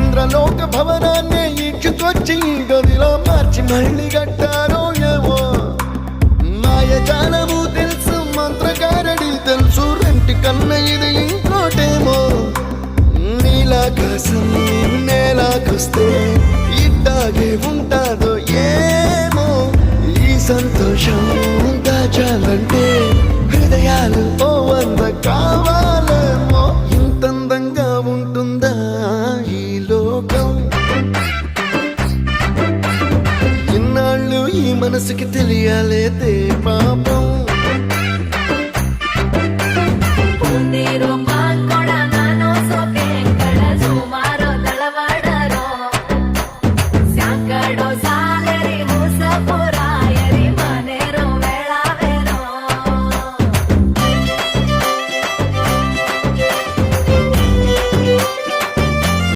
ఇంద్రలోక భవనాన్ని ఈడ్చుకొచ్చి గదిలో మార్చి మళ్ళీ కట్టారో ఏమో మాయజాలము తెలుసు మంత్రగారడి తెలుసు రెంటి కన్న ఇది ఇంకోటేమో నీలాకాశం నేలాకొస్తే ఇట్టాగే ఉంటాదో ఏమో ఈ సంతోషం దాచాలంటే హృదయాలు ఓ వంద కావాలేమో ఇంతందంగా ఉంటుందా ఈ లోకం ఇన్నాళ్ళు ఈ మనసుకి తెలియాలేదే పాపం